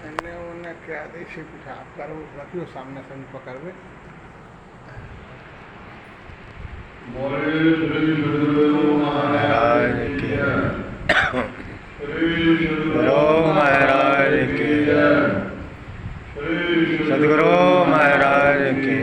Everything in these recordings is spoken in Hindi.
एने ओने क्या देसी पीछा आप करो रखियो सामने से पकड़वे बोले श्री गुरु महाराज की गुरु महाराज की सदगुरु महाराज की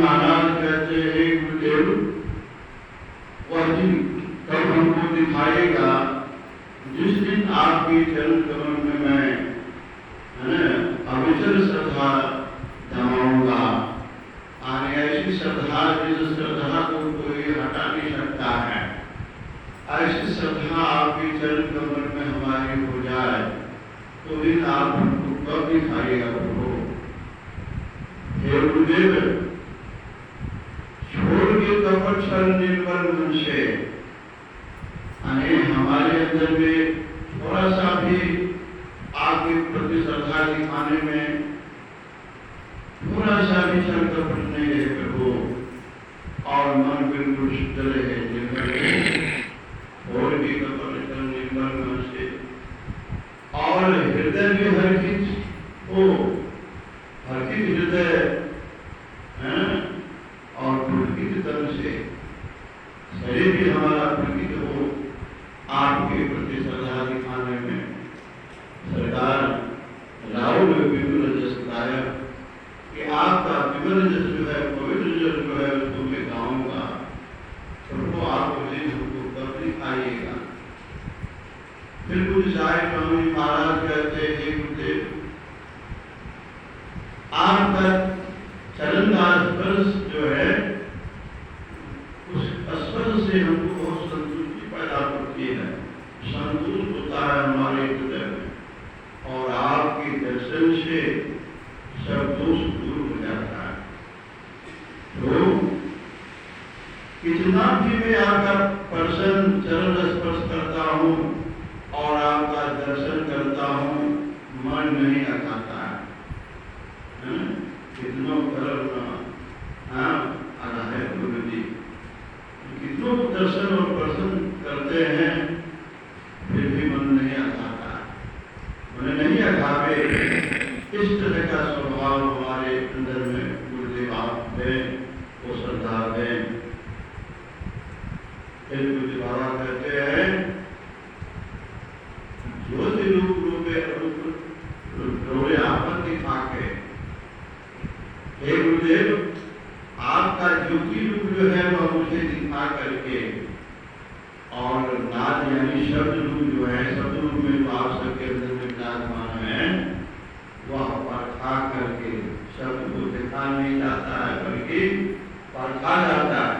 महाराज कहते हैं दिखाएगा जिस दिन आपके चरण कमल में मैं अविचल श्रद्धा जमाऊंगा। और ऐसी श्रद्धा जिस श्रद्धा को कोई हटा नहीं सकता है, ऐसी श्रद्धा आपके चरण कमल में हमारी हो जाए तो दिन आप हमको कब दिखाइएगा प्रभु। हे गुरुदेव, छोड़ के कपट छल निर्मल मन से हमारे अंदर में थोड़ा सा भी आपके प्रति श्रद्धा दिखाने में थोड़ा सा भी छल कपट नहीं रहे प्रभु, और मन बिल्कुल शुद्ध रहे निर्मल और भी कपट छल निर्मल मन से, और हृदय भी हर्षित हो, हर्षित हृदय और पुलकित तन से शरीर भी हमारा पुलकित हो आपके प्रति श्रद्धा दिखाने में। सरकार राहुल विमल जस गाया कि आपका विमल जस जो है, पवित्र जस जो है उसको मैं गाऊंगा। प्रभु आप मुझे हमको कब दिखाइएगा। फिर कुछ साहिब स्वामी महाराज कहते हैं गुरुदेव, आपका चरण का स्पर्श जो है उस स्पर्श से हमको बहुत संतुष्टि पैदा होती है, संतुष्ट होता है हमारे हृदय में, और आपके दर्शन से सब दोष दूर हो जाता है। तो कितना भी मैं आपका प्रसन्न चरण स्पर्श करता हूँ और आपका दर्शन करता हूँ, मन नहीं लगाता है। कितनों आना है गुरु जी, कितनों दर्शन और प्रसन्न करते हैं फिर भी मन नहीं आता, मन नहीं अखावे। इस तरह का स्वभाव हमारे अंदर में गुरुदेव आप दें, वो श्रद्धा दें। गुरुदेव बाबा कहते हैं ज्योति रूप रूपे आपन दिखा के, हे गुरुदेव आपका ज्योति रूप जो है वह मुझे दिखा करके, और नाद यानी शब्द रूप जो है, शब्द रूप में तो आप सबके अंदर में विराजमान है, वह परखा करके, शब्द को देखा नहीं जाता है बल्कि परखा जाता है।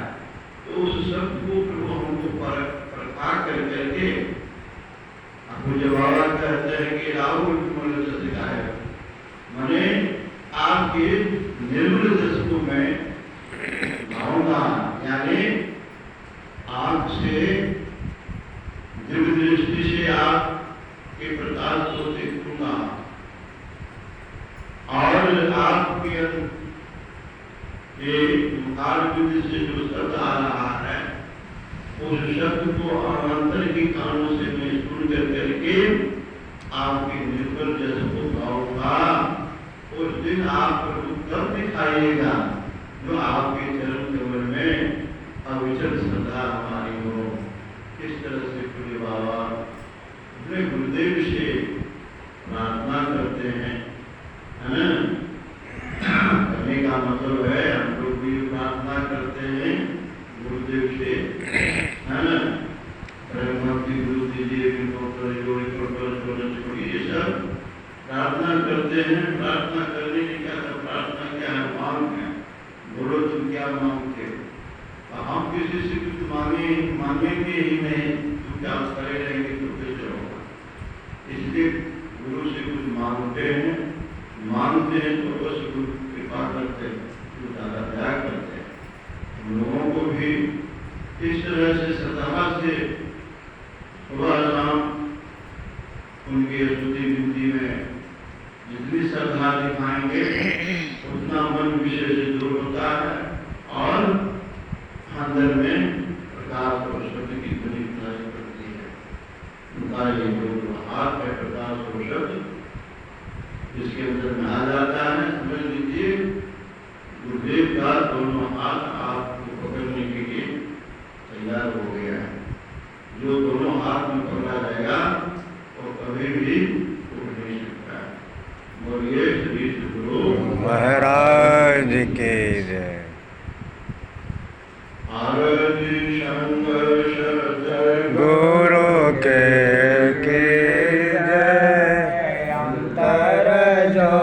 तो उस शब्द को प्रभु हमको परखा कर करके मुझे बाबा कहते हैं कि राहुल विमल जस गाया, मैंने आपके निर्मल जस को मैं गाऊंगा, यानी आपसे दिव्य दृष्टि से आपके प्रकाश को देखूंगा, और आपके मुखार बिंदु से जो शब्द आ रहा है उस शब्द को अंतर के कानों से मैं सुन करके आपके निर्मल जस को गाऊंगा। उस दिन आप प्रभु कब दिखाइएगा जो आपके चरण कमल में अविचल श्रद्धा हमारी हो। इस तरह से पूरे बाबा अपने गुरुदेव से प्रार्थना करते हैं, है ना। करने का मतलब है हम लोग भी प्रार्थना करते हैं गुरुदेव से, है ना। भक्ति गुरु दीजिए, ये सब प्रार्थना करते हैं। प्रार्थना करने की क्या, प्रार्थना क्या है, मांग है। बोलो तुम क्या मांगते हो। हम किसी से कुछ मांगेंगे ही नहीं, तुम क्या करे रहेंगे तो कैसे होगा। इसलिए गुरु से कुछ मांगते हैं तो बस गुरु कृपा करते हैं, तो ज़्यादा दया करते हैं। हम लोगों को भी इस तरह से श्रद्धा से सुबह शाम उनकी स्तुति विनती में जितनी श्रद्धा दिखाएंगे उतना मन विषय से दूर होता है, और अंदर में प्रकाश और शब्द की ध्वनि प्रदान करती है। उनका ये जो हाथ है प्रकाश और शब्द जिसके अंदर में आ जाता है, समझ लीजिए गुरुदेव का दोनों हाथ आपको पकड़ने के लिए तैयार हो गया है। जो दोनों हाथ में पकड़ा जाएगा वो कभी भी उठ नहीं सकता है। बोलिए श्री गुरु महाराज के जय। आरती शंकर शब्द गुरु जय